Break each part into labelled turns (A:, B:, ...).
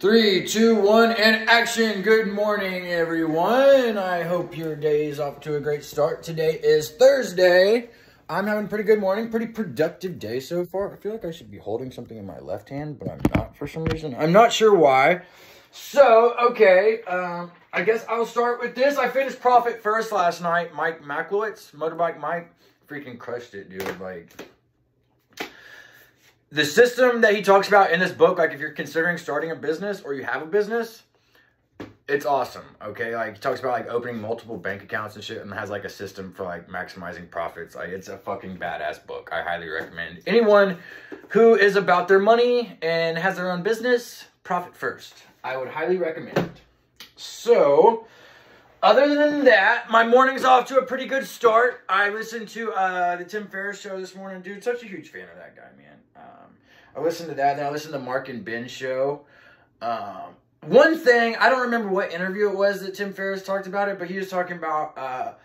A: Three, two, one, and action. Good morning, everyone. I hope your day is off to a great start. Today is Thursday. I'm having a pretty good morning, pretty productive day so far. I feel like I should be holding something in my left hand, but I'm not for some reason. I'm not sure why. So, okay, I guess I'll start with this. I finished Profit First last night. Mike Maklowitz, Motorbike Mike, freaking crushed it, dude. Like, the system that he talks about in this book, like if you're considering starting a business or you have a business, it's awesome, okay? Like he talks about like opening multiple bank accounts and shit and has like a system for like maximizing profits. Like it's a fucking badass book. I highly recommend anyone who is about their money and has their own business, Profit First. I would highly recommend. So, other than that, my morning's off to a pretty good start. I listened to the Tim Ferris show this morning. Dude, such a huge fan of that guy, man. I listened to that. Then I listened to Mark and Ben's show. One thing, I don't remember what interview it was that Tim Ferris talked about it, but he was talking about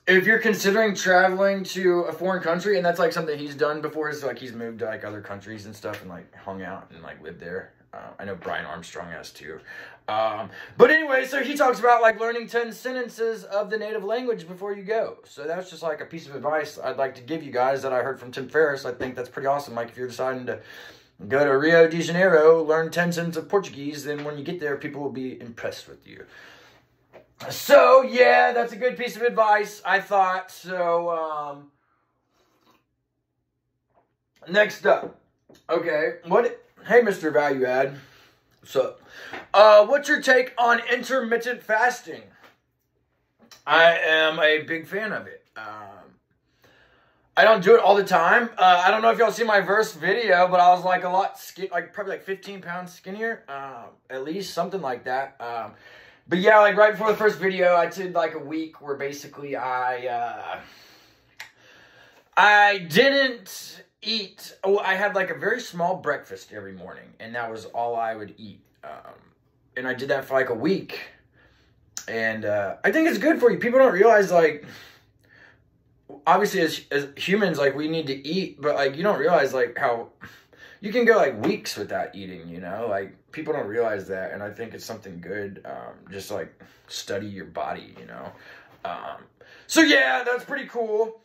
A: if you're considering traveling to a foreign country, and that's like something he's done before, is like he's moved to like other countries and stuff and like hung out and like lived there. I know Brian Armstrong has too. But anyway, so he talks about like learning 10 sentences of the native language before you go. So that's just like a piece of advice I'd like to give you guys that I heard from Tim Ferris. I think that's pretty awesome. Like if you're deciding to go to Rio de Janeiro, learn 10 sentences of Portuguese, then when you get there, people will be impressed with you. So yeah, that's a good piece of advice, I thought. So next up, okay, hey, Mr. Value Add. So, what's your take on intermittent fasting? I am a big fan of it. I don't do it all the time. I don't know if y'all see my first video, but I was like probably like 15 pounds skinnier, at least something like that. But yeah, like right before the first video, I did like a week where basically I didn't eat. Oh, I had like a very small breakfast every morning, and that was all I would eat. And I did that for like a week, and I think it's good for you. People don't realize, like, obviously as humans, like, we need to eat, but like you don't realize like how you can go like weeks without eating, you know? Like people don't realize that, and I think it's something good. Just like study your body, you know? So yeah, that's pretty cool.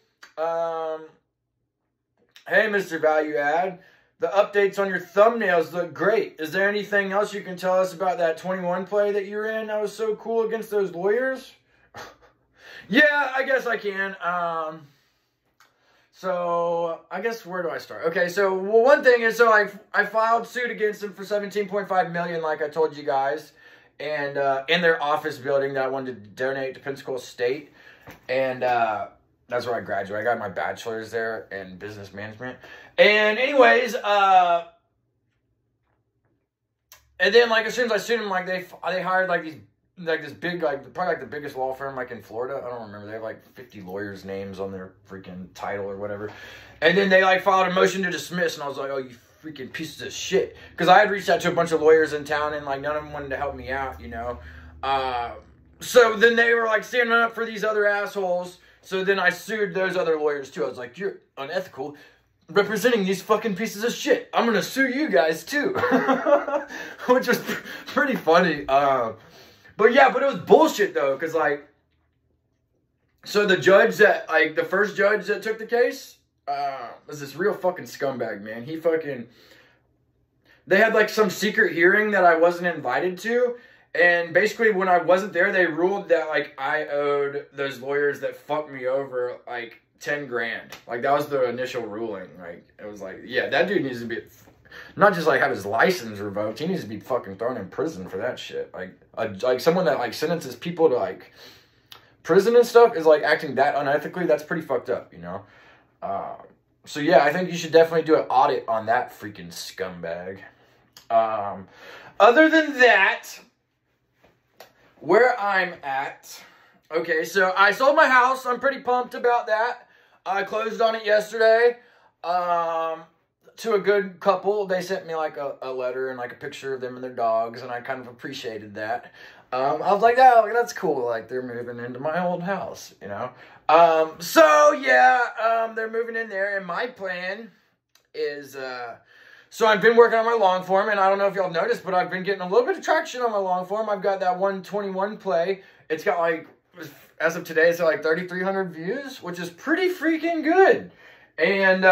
A: Hey, Mr. Value Add, the updates on your thumbnails look great. Is there anything else you can tell us about that 21 play that you were in? That was so cool against those lawyers. Yeah, I guess I can. So I guess where do I start? Okay, so one thing is, so I filed suit against them for $17.5 million, like I told you guys, and in their office building that I wanted to donate to Pensacola State, and that's where I graduated. I got my bachelor's there in business management. And anyways, and then like as soon as I sued them, like they hired like this big, like probably like the biggest law firm like in Florida. I don't remember. They have like 50 lawyers' names on their freaking title or whatever. And then they like filed a motion to dismiss, and I was like, oh, you freaking pieces of shit. Because I had reached out to a bunch of lawyers in town, and like none of them wanted to help me out, you know. So then they were like standing up for these other assholes. So then I sued those other lawyers too. I was like, you're unethical representing these fucking pieces of shit. I'm going to sue you guys too. Which was pretty funny. But yeah, but it was bullshit though. Because like, so the judge that, like the first judge that took the case, was this real fucking scumbag, man. They had like some secret hearing that I wasn't invited to. And basically, when I wasn't there, they ruled that, like, I owed those lawyers that fucked me over, like, 10 grand. Like, that was the initial ruling. Like, it was like, yeah, that dude needs to be, not just, like, have his license revoked. He needs to be fucking thrown in prison for that shit. Like someone that, like, sentences people to, like, prison and stuff is, like, acting that unethically. That's pretty fucked up, you know? So, yeah, I think you should definitely do an audit on that freaking scumbag. Other than that, where I'm at, okay, so I sold my house. I'm pretty pumped about that. I closed on it yesterday to a good couple. They sent me like a letter and like a picture of them and their dogs, and I kind of appreciated that. I was like, oh, that's cool. Like, they're moving into my old house, you know? So, yeah, they're moving in there, and my plan is So I've been working on my long form, and I don't know if y'all noticed, but I've been getting a little bit of traction on my long form. I've got that 121 play. It's got like, as of today, it's got like 3,300 views, which is pretty freaking good. And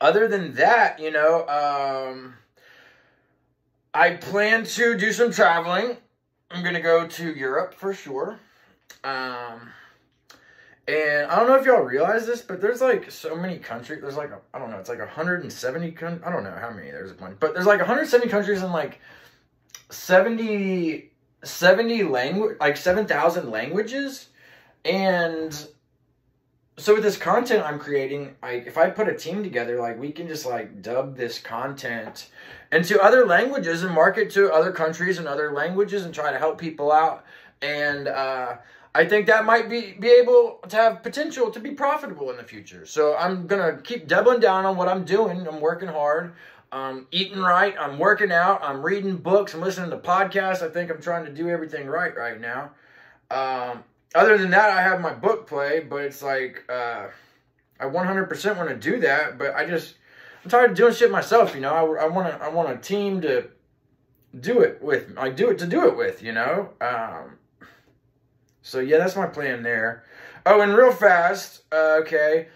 A: other than that, you know, I plan to do some traveling. I'm going to go to Europe for sure. And I don't know if y'all realize this, but there's like so many countries. There's like, I don't know, it's like 170, I don't know how many, there's a bunch. But there's like 170 countries and like 70 language, like 7,000 languages. And so with this content I'm creating, like if I put a team together, like we can just like dub this content into other languages and market to other countries and other languages and try to help people out. And I think that might be able to have potential to be profitable in the future. So I'm going to keep doubling down on what I'm doing. I'm working hard. I'm eating right. I'm working out. I'm reading books. I'm listening to podcasts. I think I'm trying to do everything right now. Other than that, I have my book play, but it's like, I 100% want to do that, but I'm tired of doing shit myself, you know. I want a team to do it with. Do it with, you know. So yeah, that's my plan there. Oh, and real fast, okay.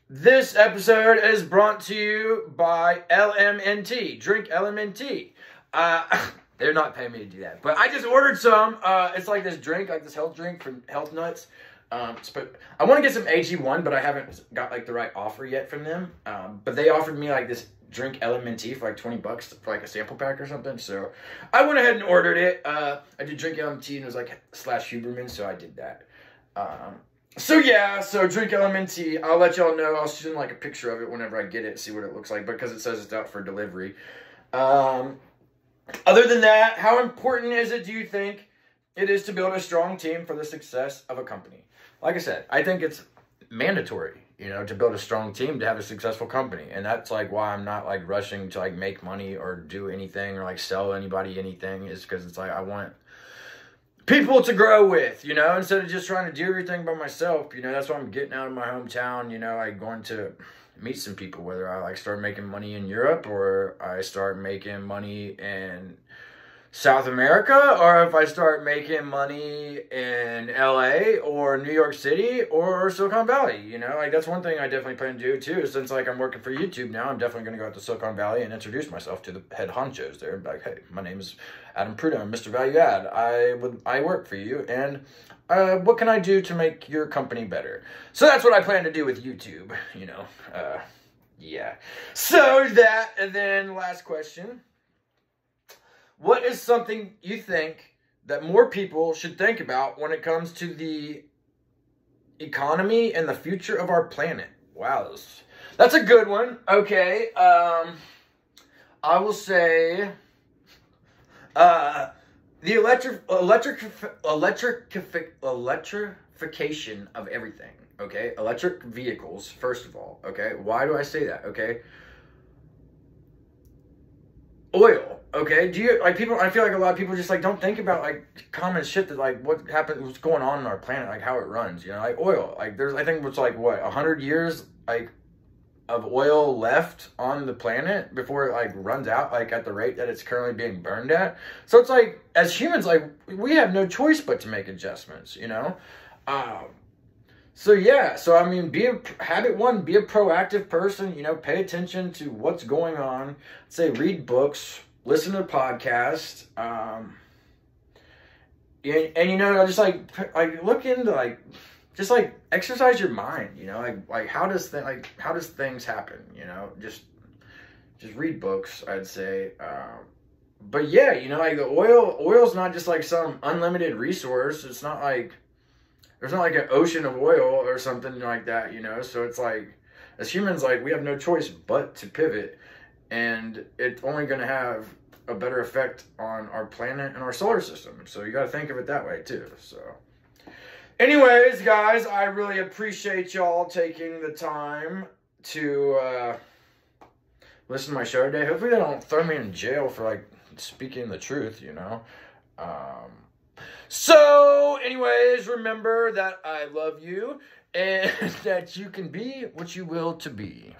A: This episode is brought to you by LMNT. Drink LMNT. They're not paying me to do that, but I just ordered some. It's like this drink, like this health drink from Health Nuts. But I want to get some AG1, but I haven't got like the right offer yet from them. But they offered me like this drink LMNT for like $20 for like a sample pack or something. So I went ahead and ordered it. I did drink LMNT and it was like /Huberman, so I did that. So yeah, so drink LMNT. I'll let y'all know. I'll send like a picture of it whenever I get it, see what it looks like, because it says it's out for delivery. Other than that, how important do you think it is to build a strong team for the success of a company? Like I said, I think it's mandatory, you know, to build a strong team to have a successful company. And that's like why I'm not like rushing to like make money or do anything or like sell anybody anything, is because it's like I want people to grow with, you know, instead of just trying to do everything by myself. You know, that's why I'm getting out of my hometown, you know, like going to meet some people, whether I like start making money in Europe or I start making money in South America, or if I start making money in LA or New York City or Silicon Valley, you know, like that's one thing I definitely plan to do too. Since like I'm working for YouTube now, I'm definitely going to go out to Silicon Valley and introduce myself to the head honchos there. Like, hey, my name is Adam Prudo. I'm Mr. Value Add. I work for you, and what can I do to make your company better? So that's what I plan to do with YouTube, you know. Yeah. So that, and then last question. What is something you think that more people should think about when it comes to the economy and the future of our planet? Wow, that's a good one. Okay, I will say the electrification of everything. Okay, electric vehicles, first of all. Okay, why do I say that? Okay, oil. Okay, do you like people? I feel like a lot of people just like don't think about like common shit that like what happened, what's going on in our planet, like how it runs. You know, like oil. Like there's, I think it's like what 100 years like of oil left on the planet before it like runs out, like at the rate that it's currently being burned at. So it's like as humans, like we have no choice but to make adjustments. You know. So yeah, so I mean, habit one, be a proactive person, you know, pay attention to what's going on. Say read books, listen to podcasts, and you know, just like look into just like exercise your mind, you know, like how does things happen, you know, just read books, I'd say. But yeah, you know, like the oil's not just like some unlimited resource. It's not like there's not like an ocean of oil or something like that, you know? So it's like, as humans, like, we have no choice but to pivot. And it's only going to have a better effect on our planet and our solar system. So you got to think of it that way, too. So anyways, guys, I really appreciate y'all taking the time to listen to my show today. Hopefully they don't throw me in jail for, like, speaking the truth, you know? So, anyways, remember that I love you and that you can be what you will to be.